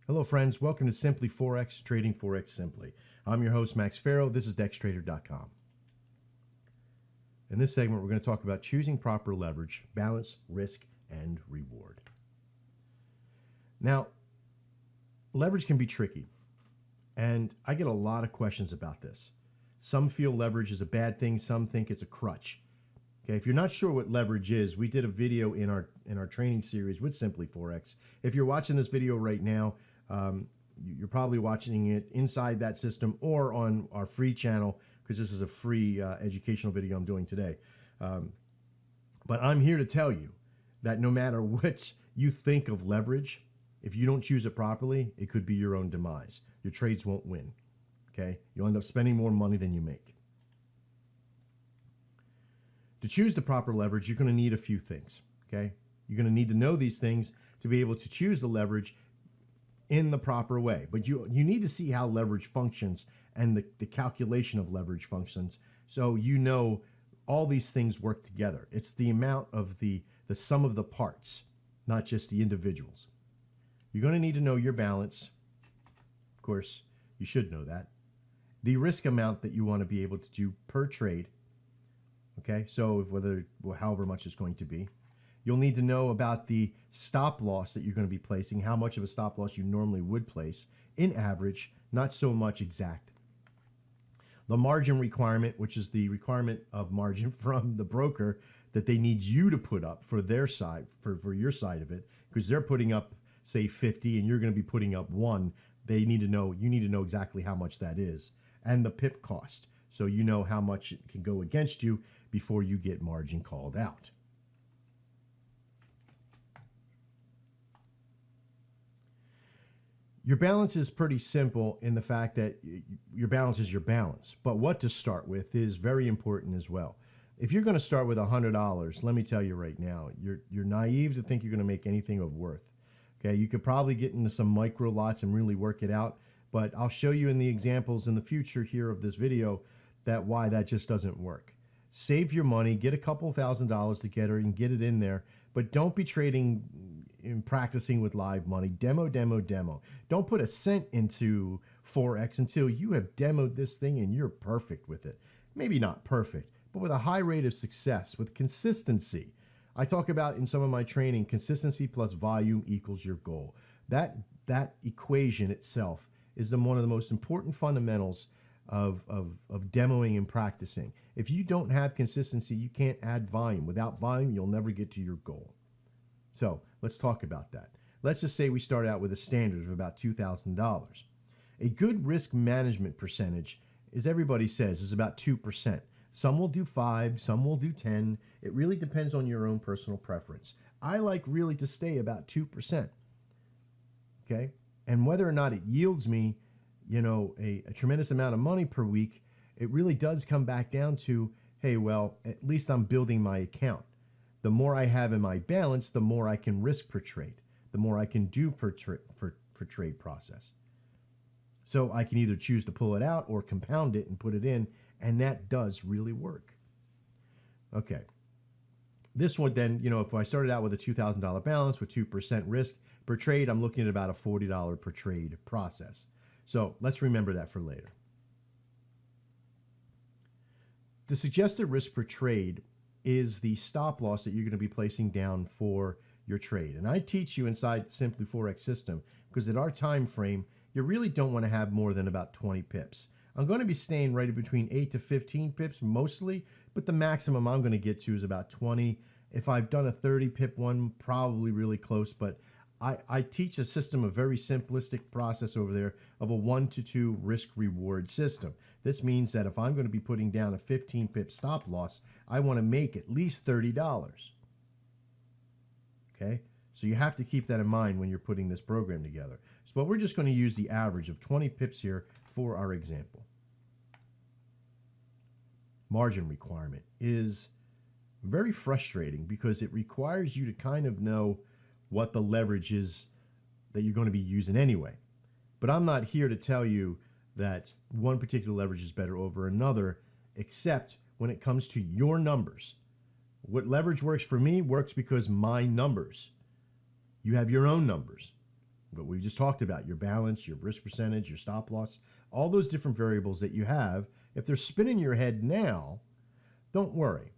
Hello friends, welcome to Simply Forex, Trading Forex Simply. I'm your host Max Farrow, this is DexTrader.com. In this segment we're going to talk about choosing proper leverage, balance, risk, and reward. Now, leverage can be tricky, and I get a lot of questions about this. Some feel leverage is a bad thing, some think it's a crutch. Okay, if you're not sure what leverage is, we did a video in our training series with Simply Forex. If you're watching this video right now, you're probably watching it inside that system or on our free channel, because this is a free educational video I'm doing today. But I'm here to tell you that no matter what you think of leverage, if you don't choose it properly, it could be your own demise. Your trades won't win. Okay, you'll end up spending more money than you make. To choose the proper leverage, you're going to need a few things. Okay, you're going to need to know these things to be able to choose the leverage in the proper way. But you need to see how leverage functions and the calculation of leverage functions, so you know all these things work together. It's the amount of the sum of the parts, not just the individuals. You're going to need to know your balance. Of course, you should know that. The risk amount that you want to be able to do per trade. Okay, so however much it's going to be. You'll need to know about the stop loss that you're going to be placing, how much of a stop loss you normally would place in average, not so much exact. The margin requirement, which is the requirement of margin from the broker that they need you to put up for their side, for your side of it, because they're putting up, say, 50 and you're going to be putting up 1. You need to know exactly how much that is. And the pip cost, so you know how much it can go against you before you get margin called out. Your balance is pretty simple in the fact that your balance is your balance, but what to start with is very important as well. If you're going to start with $100, let me tell you right now, you're naive to think you're going to make anything of worth. Okay, you could probably get into some micro lots and really work it out, but I'll show you in the examples in the future here of this video why that just doesn't work. Save your money, get a couple $1,000s together and get it in there, but don't be trading and practicing with live money. Demo. Don't put a cent into Forex until you have demoed this thing and you're perfect with it. Maybe not perfect, but with a high rate of success, with consistency. I talk about in some of my training, consistency plus volume equals your goal. That equation itself is one of the most important fundamentals of demoing and practicing. If you don't have consistency, you can't add volume. Without volume, you'll never get to your goal. So let's talk about that. Let's just say we start out with a standard of about $2,000. A good risk management percentage, as everybody says, is about 2%. Some will do 5, some will do 10. It really depends on your own personal preference. I like really to stay about 2%. Okay? And whether or not it yields me, a tremendous amount of money per week, it really does come back down to, hey, well, at least I'm building my account. The more I have in my balance, the more I can risk per trade, the more I can do per trade process. So I can either choose to pull it out or compound it and put it in, and that does really work. Okay. This one then, if I started out with a $2,000 balance with 2% risk per trade, I'm looking at about a $40 per trade process. So let's remember that for later. The suggested risk per trade is the stop loss that you're going to be placing down for your trade. And I teach you inside the Simply Forex system because at our time frame, you really don't want to have more than about 20 pips. I'm going to be staying right between 8 to 15 pips mostly, but the maximum I'm going to get to is about 20. If I've done a 30 pip one, probably really close, but I teach a system, a very simplistic process over there of a 1 to 2 risk reward system. This means that if I'm going to be putting down a 15 pip stop loss, I want to make at least $30. Okay, so you have to keep that in mind when you're putting this program together. But we're just going to use the average of 20 pips here for our example. Margin requirement is very frustrating because it requires you to kind of know what the leverage is that you're going to be using anyway. But I'm not here to tell you that one particular leverage is better over another, except when it comes to your numbers. What leverage works for me works because my numbers. You have your own numbers. what we just talked about, your balance, your risk percentage, your stop loss, all those different variables that you have, if they're spinning your head now, don't worry.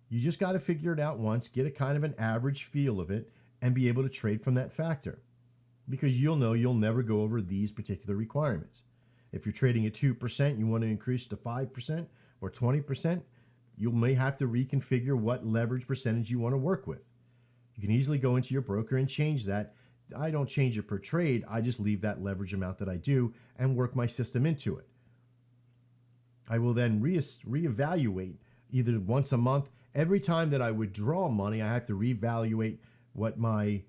You just got to figure it out once, get a kind of an average feel of it, and be able to trade from that factor. Because you'll know you'll never go over these particular requirements. If you're trading at 2%, you want to increase to 5% or 20%, you may have to reconfigure what leverage percentage you want to work with. You can easily go into your broker and change that. I don't change it per trade. I just leave that leverage amount that I do and work my system into it. I will then reevaluate either once a month. Every time that I withdraw money, I have to reevaluate what my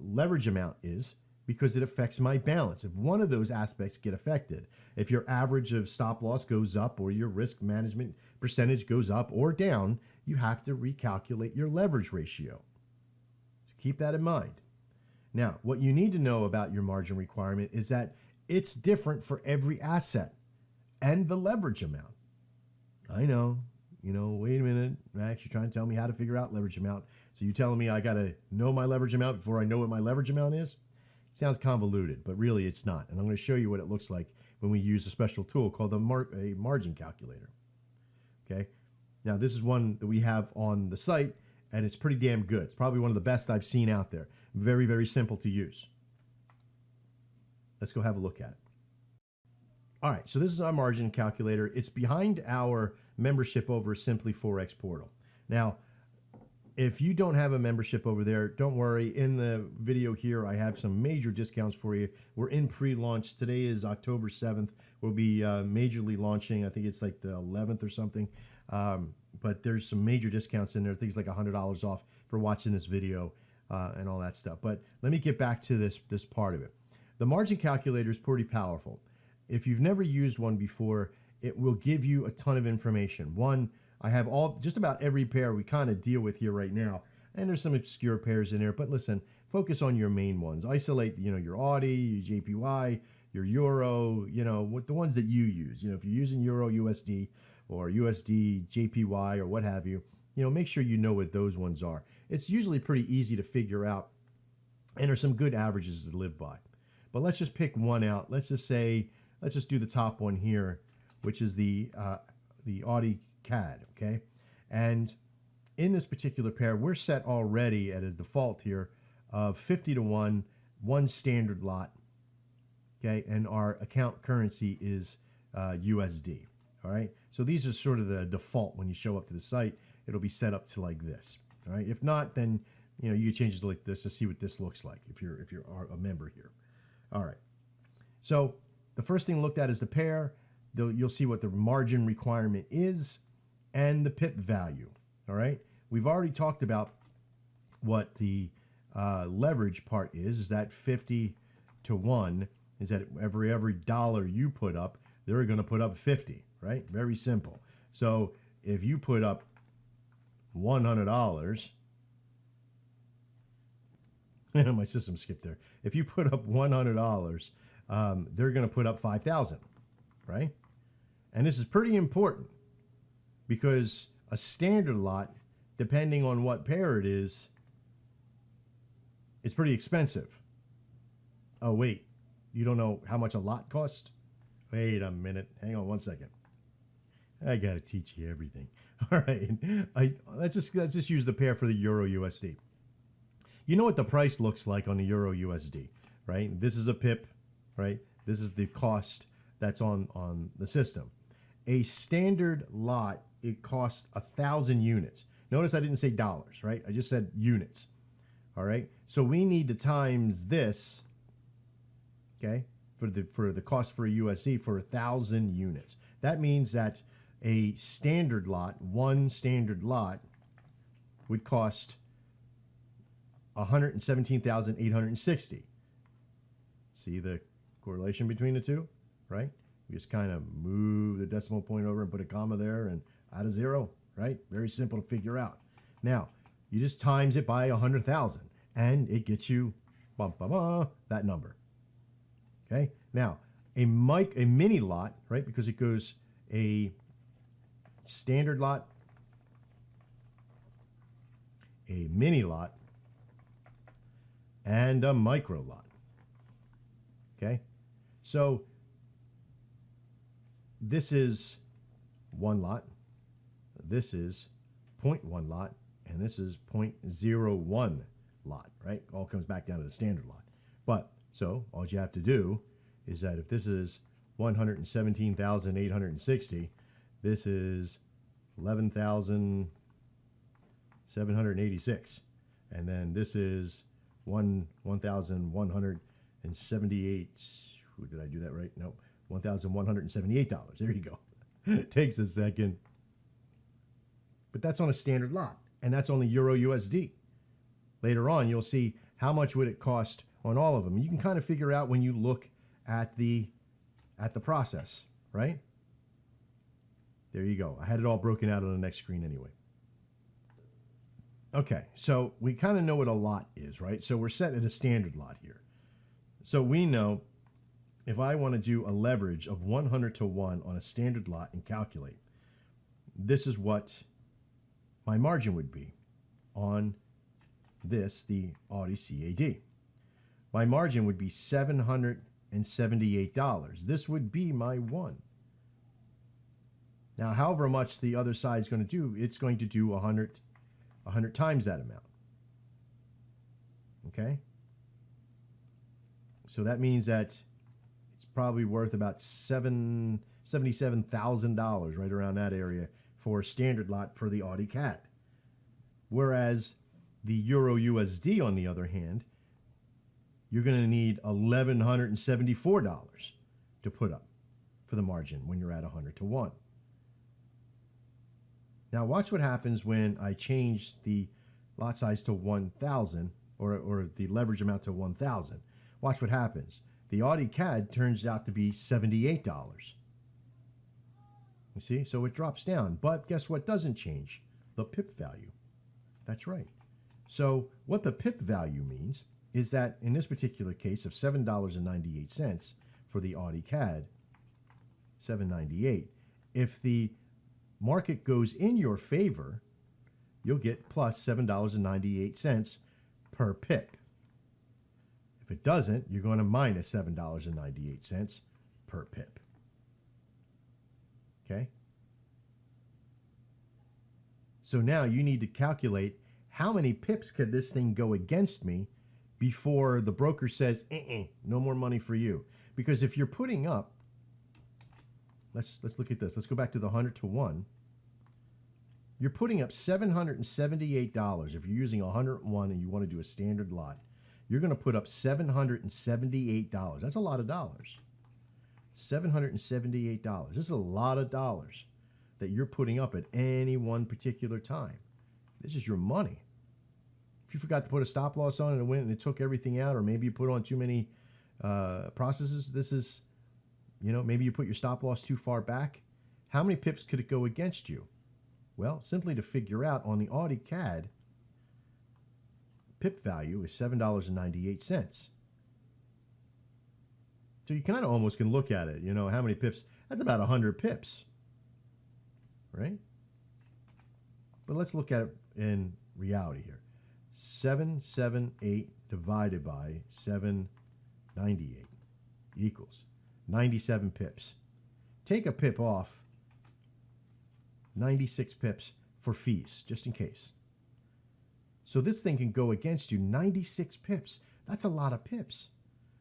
leverage amount is, because it affects my balance. If one of those aspects get affected, if your average of stop loss goes up or your risk management percentage goes up or down, you have to recalculate your leverage ratio. So keep that in mind. Now, what you need to know about your margin requirement is that it's different for every asset and the leverage amount. I know, wait a minute, Max, you're trying to tell me how to figure out leverage amount. So you're telling me I got to know my leverage amount before I know what my leverage amount is? It sounds convoluted, but really it's not. And I'm going to show you what it looks like when we use a special tool called a margin calculator. Okay. Now, this is one that we have on the site, and it's pretty damn good. It's probably one of the best I've seen out there. Very, very simple to use. Let's go have a look at it. All right, so this is our margin calculator. It's behind our membership over Simply Forex portal. Now, if you don't have a membership over there, don't worry. In the video here, I have some major discounts for you. We're in pre-launch. Today is October 7th. We'll be majorly launching. I think it's like the 11th or something. But there's some major discounts in there. Things like $100 off for watching this video and all that stuff. But let me get back to this part of it. The margin calculator is pretty powerful. If you've never used one before, it will give you a ton of information. One, I have just about every pair we kind of deal with here right now. And there's some obscure pairs in there, but listen, focus on your main ones. Isolate, your Audi, your JPY, your Euro, the ones that you use. If you're using Euro USD or USD JPY or what have you, make sure you know what those ones are. It's usually pretty easy to figure out, and there's some good averages to live by. But let's just pick one out. Let's just do the top one here, which is the Audi CAD, okay? And in this particular pair, we're set already at a default here of 50 to 1, one standard lot, okay? And our account currency is USD, all right? So these are sort of the default when you show up to the site. It'll be set up to like this, all right? If not, then, you can change it to like this to see what this looks like if you're a member here. All right. So the first thing looked at is the pair. You'll see what the margin requirement is and the pip value. All right. We've already talked about what the leverage part is that 50 to 1 is that every dollar you put up, they're going to put up 50, right? Very simple. So if you put up $100, my system skipped there. If you put up $100, they're going to put up 5,000, right? And this is pretty important because a standard lot, depending on what pair it is, it's pretty expensive. Oh, wait, you don't know how much a lot costs? Wait a minute. Hang on one second. I got to teach you everything. All right. Let's just use the pair for the Euro USD. You know what the price looks like on the Euro USD, right? This is a pip, right? This is the cost that's on the system. A standard lot, it costs 1,000 units. Notice I didn't say dollars, right? I just said units, all right? So we need to times this, okay, for the cost for a USD for 1,000 units. That means that a standard lot, one standard lot, would cost 117,860. See the correlation between the two, right? We just kind of move the decimal point over and put a comma there and add a zero, right? Very simple to figure out. Now, you just times it by 100,000 and it gets you that number. Okay? Now, a mini lot, right? Because it goes a standard lot, a mini lot, and a micro lot. Okay? So this is one lot. This is 0.1 lot. And this is 0.01 lot, right? All comes back down to the standard lot. But so all you have to do is that if this is 117,860, this is 11,786. And then this is 1,178. Did I do that right? No, $1,178. There you go. It takes a second. But that's on a standard lot, and that's only Euro USD. Later on, you'll see how much would it cost on all of them. You can kind of figure out when you look at the process, right? There you go. I had it all broken out on the next screen anyway. Okay, so we kind of know what a lot is, right? So we're set at a standard lot here. So we know if I want to do a leverage of 100 to 1 on a standard lot and calculate, this is what my margin would be on this, the Audi CAD. My margin would be $778. This would be my one. Now, however much the other side is going to do, it's going to do 100 times that amount. Okay? So that means that it's probably worth about $77,000, right around that area, for a standard lot for the Audi CAD. Whereas the Euro USD, on the other hand, you're going to need $1,174 to put up for the margin when you're at 100 to 1. Now watch what happens when I change the lot size to 1,000 or the leverage amount to 1,000. Watch what happens. The Audi CAD turns out to be $78. You see? So it drops down. But guess what doesn't change? The pip value. That's right. So what the pip value means is that in this particular case of $7.98 for the Audi CAD, $7.98, if the market goes in your favor, you'll get plus $7.98 per pip. If it doesn't, you're going to minus $7.98 per pip. Okay? So now you need to calculate how many pips could this thing go against me before the broker says, no more money for you. Because if you're putting up, let's look at this. Let's go back to the 100 to 1. You're putting up $778. If you're using 101 and you want to do a standard lot, you're going to put up $778. That's a lot of dollars. $778. This is a lot of dollars that you're putting up at any one particular time. This is your money. If you forgot to put a stop loss on and it went and it took everything out, or maybe you put on too many processes, this is, maybe you put your stop loss too far back. How many pips could it go against you? Well, simply to figure out, on the Audi CAD, pip value is $7.98. So you kind of almost can look at it, how many pips? That's about 100 pips, right? But let's look at it in reality here. 778 divided by 798 equals 97 pips. Take a pip off, 96 pips for fees, just in case. So this thing can go against you 96 pips. That's a lot of pips.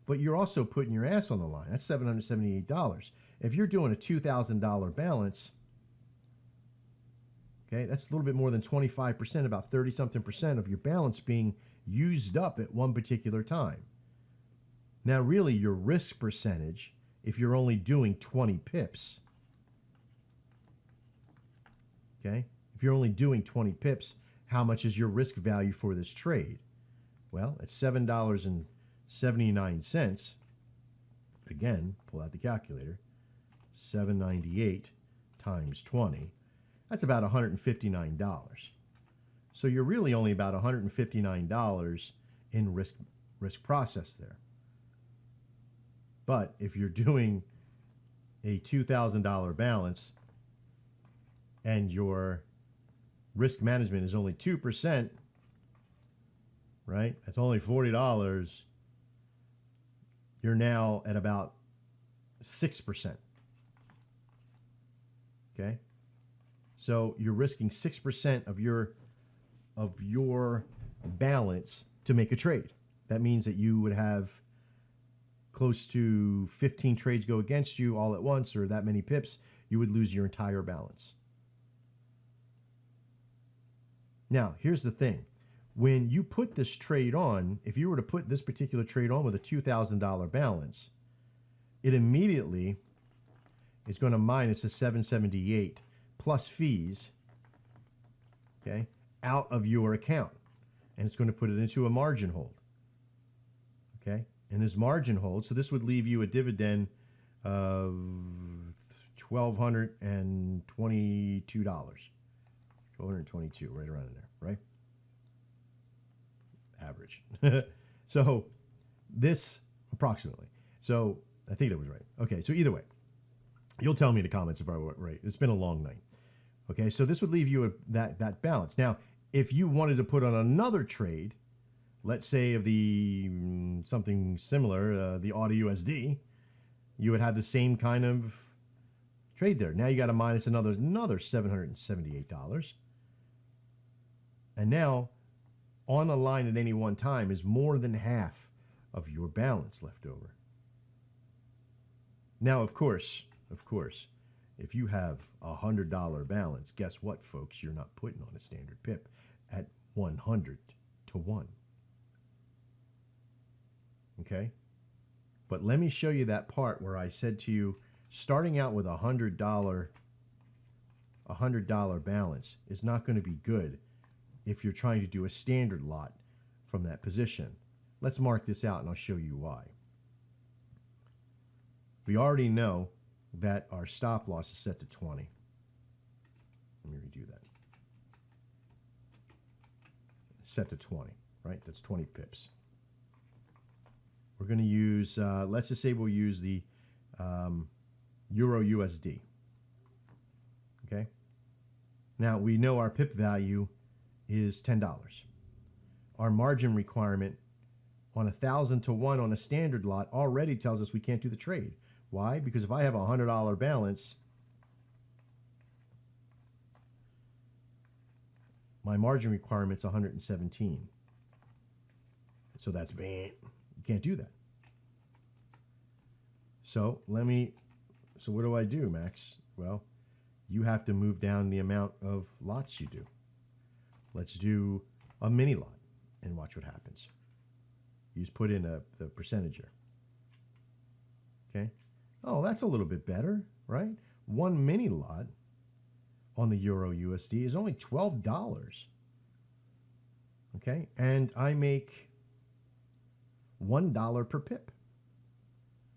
But you're also putting your ass on the line. That's $778. If you're doing a $2,000 balance, okay, that's a little bit more than 25%, about 30-something% of your balance being used up at one particular time. Now, really, your risk percentage, if you're only doing 20 pips, okay, if you're only doing 20 pips, how much is your risk value for this trade? Well, it's $7.79. Again, pull out the calculator. 798 times 20. That's about $159. So you're really only about $159 in risk process there. But if you're doing a $2,000 balance and your risk management is only 2%, right? That's only $40. you're now at about 6%. Okay? So you're risking 6% of your balance to make a trade. That means that you would have close to 15 trades go against you all at once, or that many pips, you would lose your entire balance. Now, here's the thing. When you put this trade on, if you were to put this particular trade on with a $2,000 balance, it immediately is going to minus the 778 plus fees, okay, out of your account. And it's going to put it into a margin hold. Okay? And this margin hold, so this would leave you a dividend of $1,222. $1,222, right around in there, right? Average. So this, approximately. So I think that was right. Okay, so either way, you'll tell me in the comments if I were right. It's been a long night. Okay, so this would leave you that balance. Now, if you wanted to put on another trade, let's say of the something similar, the Audi USD, you would have the same kind of trade there. Now you got to minus another $778. And now, on the line at any one time is more than half of your balance left over. Now, of course, if you have a $100 balance, guess what, folks? You're not putting on a standard pip at 100 to 1. Okay? But let me show you that part where I said to you, starting out with a $100 balance is not going to be good if you're trying to do a standard lot from that position. Let's mark this out and I'll show you why. We already know that our stop loss is set to 20. Let me redo that. Set to 20, right? That's 20 pips. We're going to use, let's just say we'll use the Euro USD. Okay? Now, we know our pip value is $10. Our margin requirement on 1,000 to 1 on a standard lot already tells us we can't do the trade. Why? Because if I have a $100 balance, my margin requirement's 117. So that's bad. You can't do that. So so what do I do, Max? Well, you have to move down the amount of lots you do. Let's do a mini lot and watch what happens. You just put in the percentager. Okay. Oh, that's a little bit better, right? One mini lot on the Euro USD is only $12. Okay. And I make $1 per pip.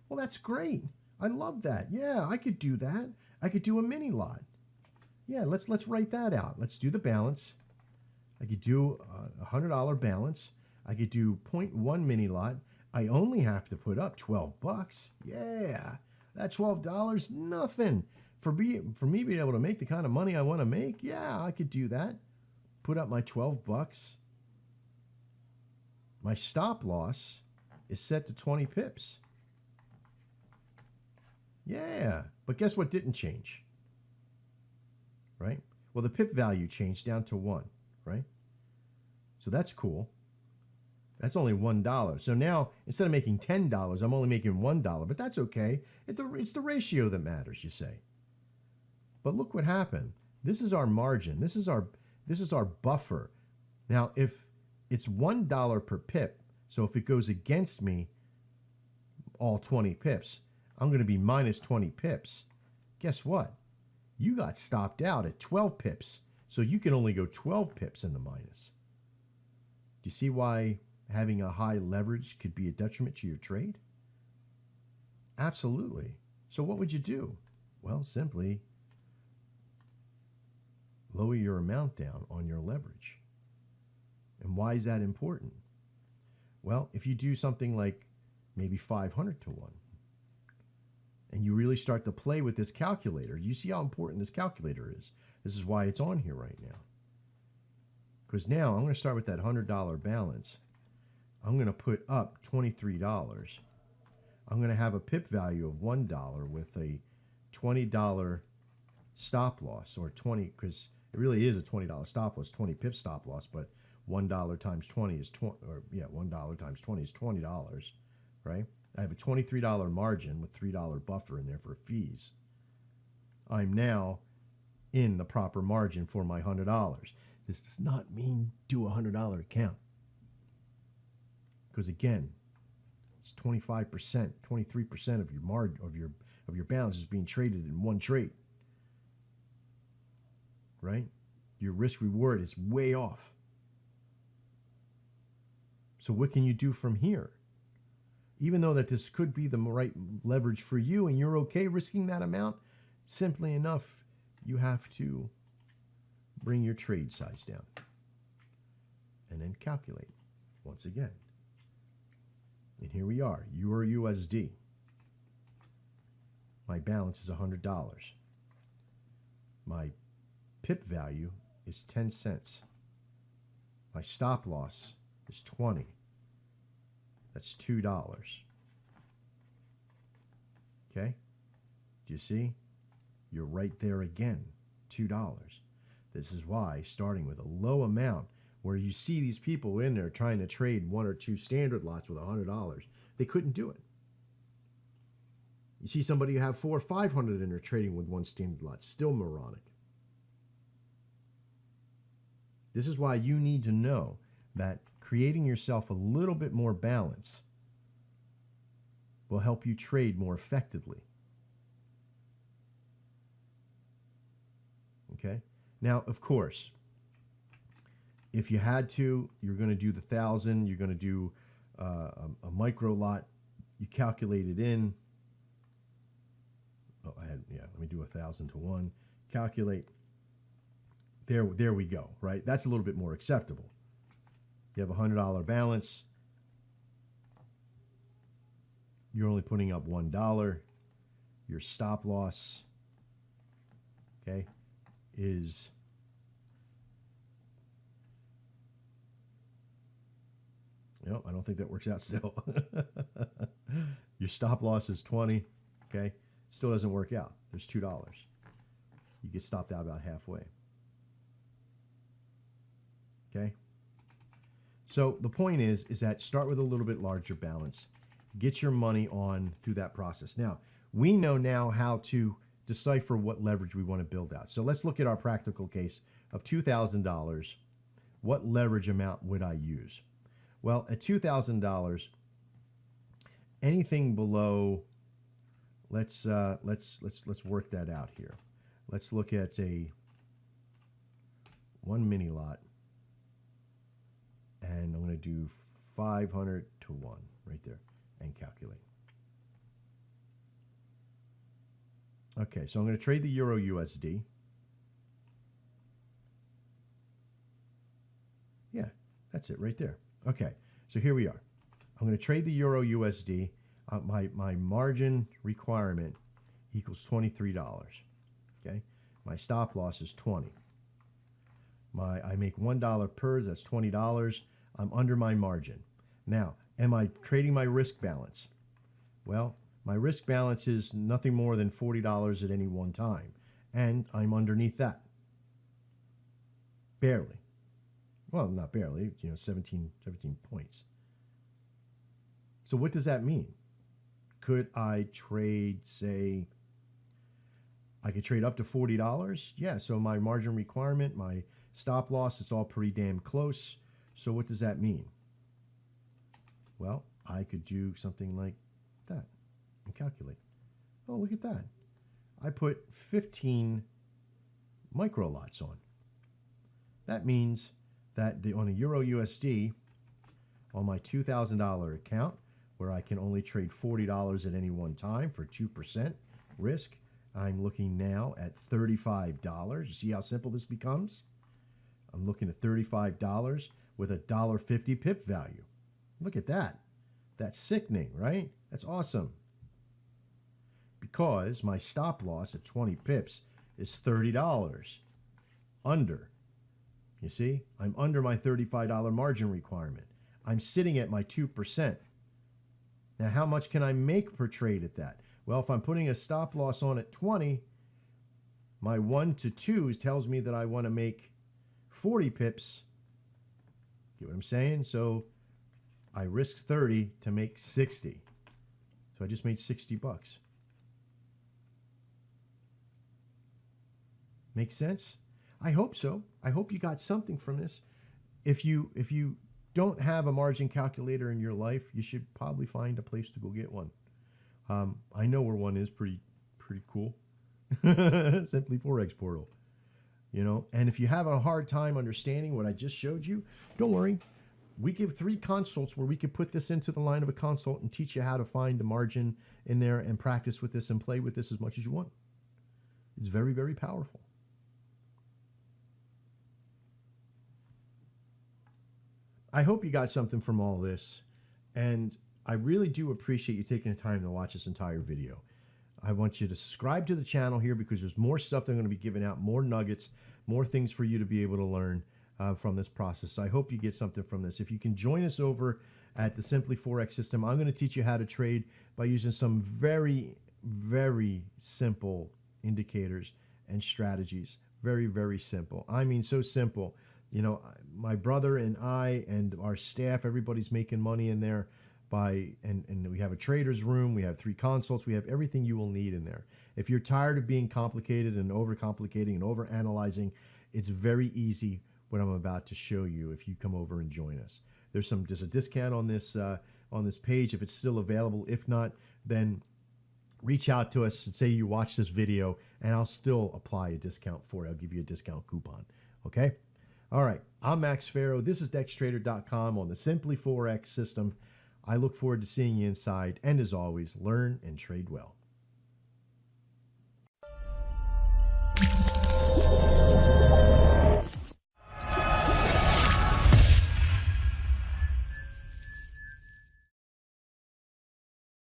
Well, that's great. I love that. Yeah, I could do that. I could do a mini lot. Yeah, let's write that out. Let's do the balance. I could do a $100 balance. I could do 0.1 mini lot. I only have to put up $12. Yeah, that $12, nothing. For me being able to make the kind of money I want to make, yeah, I could do that. Put up my $12. My stop loss is set to 20 pips. Yeah, but guess what didn't change? Right? Well, the pip value changed down to 1, right? So that's cool. That's only $1. So now, instead of making $10, I'm only making $1, but that's okay. It's the ratio that matters, you say. But look what happened. This is our margin. This is our buffer. Now, if it's $1 per pip, so if it goes against me, all 20 pips, I'm going to be minus 20 pips. Guess what? You got stopped out at 12 pips, so you can only go 12 pips in the minus. Do you see why having a high leverage could be a detriment to your trade? Absolutely. So what would you do? Well, simply lower your amount down on your leverage. And why is that important? Well, if you do something like maybe 500 to 1, and you really start to play with this calculator, you see how important this calculator is. This is why it's on here right now. Because now I'm going to start with that $100 balance. I'm going to put up $23. I'm going to have a pip value of $1 with a $20 stop loss, or 20, because it really is a $20 stop loss, 20 pip stop loss, but $1 times 20 is $1 times 20 is $20, right? I have a $23 margin with $3 buffer in there for fees. I'm now in the proper margin for my $100. This does not mean do a $100 account, because again, it's 25%, 23% of your margin of your balance is being traded in one trade, right? Your risk reward is way off. So what can you do from here? Even though that this could be the right leverage for you and you're okay risking that amount, simply enough, you have to bring your trade size down and then calculate once again. And here we are, Euro USD. My balance is $100. My pip value is 10 cents. My stop loss is 20. That's $2. Okay? Do you see? You're right there again, $2. This is why, starting with a low amount, where you see these people in there trying to trade 1 or 2 standard lots with $100, they couldn't do it. You see somebody who have 400 or 500 in there trading with 1 standard lot, still moronic. This is why you need to know that creating yourself a little bit more balance will help you trade more effectively. Okay? Now, of course, if you had to, you're going to do the 1,000, you're going to do a micro lot, you calculate it in. Oh, let me do 1,000 to 1. Calculate. There we go, right? That's a little bit more acceptable. You have a $100 balance. You're only putting up $1. Your stop loss, okay, is no, I don't think that works out still. Your stop loss is 20, okay? Still doesn't work out. There's $2. You get stopped out about halfway. Okay? So the point is that start with a little bit larger balance. Get your money on through that process. Now, we know now how to decipher what leverage we want to build out. So let's look at our practical case of $2,000. What leverage amount would I use? Well, at $2,000, anything below, let's work that out here. Let's look at a 1 mini lot, and I'm going to do 500 to 1 right there and calculate. Okay, so I'm going to trade the Euro USD. Yeah, that's it right there. Okay, so here we are. I'm going to trade the Euro USD. My margin requirement equals $23. Okay, my stop loss is 20. I make $1 per, that's $20. I'm under my margin. Now, am I trading my risk balance? Well, my risk balance is nothing more than $40 at any one time, and I'm underneath that. Barely. Well, not barely, 17 points. So what does that mean? Could I trade, say, I could trade up to $40? Yeah, so my margin requirement, my stop loss, it's all pretty damn close. So what does that mean? Well, I could do something like that and calculate. Oh, look at that. I put 15 micro lots on. That means that on a Euro USD, on my $2,000 account, where I can only trade $40 at any one time for 2% risk, I'm looking now at $35. You see how simple this becomes? I'm looking at $35 with a $1.50 pip value. Look at that. That's sickening, right? That's awesome. Because my stop loss at 20 pips is $30 under. You see, I'm under my $35 margin requirement. I'm sitting at my 2%. Now, how much can I make per trade at that? Well, if I'm putting a stop loss on at 20, my 1 to 2 tells me that I want to make 40 pips. Get what I'm saying? So I risk 30 to make 60. So I just made 60 bucks. Make sense? I hope so. I hope you got something from this. If you don't have a margin calculator in your life, you should probably find a place to go get one. I know where one is, pretty cool. Simply Forex Portal. You know, and if you have a hard time understanding what I just showed you, don't worry. We give 3 consults where we can put this into the line of a consult and teach you how to find a margin in there and practice with this and play with this as much as you want. It's very, very powerful. I hope you got something from all this, and I really do appreciate you taking the time to watch this entire video. I want you to subscribe to the channel here because there's more stuff that I'm going to be giving out, more nuggets, more things for you to be able to learn from this process. So I hope you get something from this. If you can join us over at the Simply Forex system, I'm going to teach you how to trade by using some very, very simple indicators and strategies. Very, very simple. I mean, so simple. You know, my brother and I and our staff, everybody's making money in there and we have a trader's room, we have 3 consults, we have everything you will need in there. If you're tired of being complicated and overcomplicating and overanalyzing, it's very easy what I'm about to show you if you come over and join us. There's a discount on this page if it's still available. If not, then reach out to us and say you watch this video and I'll still apply a discount for it. I'll give you a discount coupon. Okay? All right, I'm Max Farrow. This is DexTrader.com on the Simply Forex system. I look forward to seeing you inside. And as always, learn and trade well.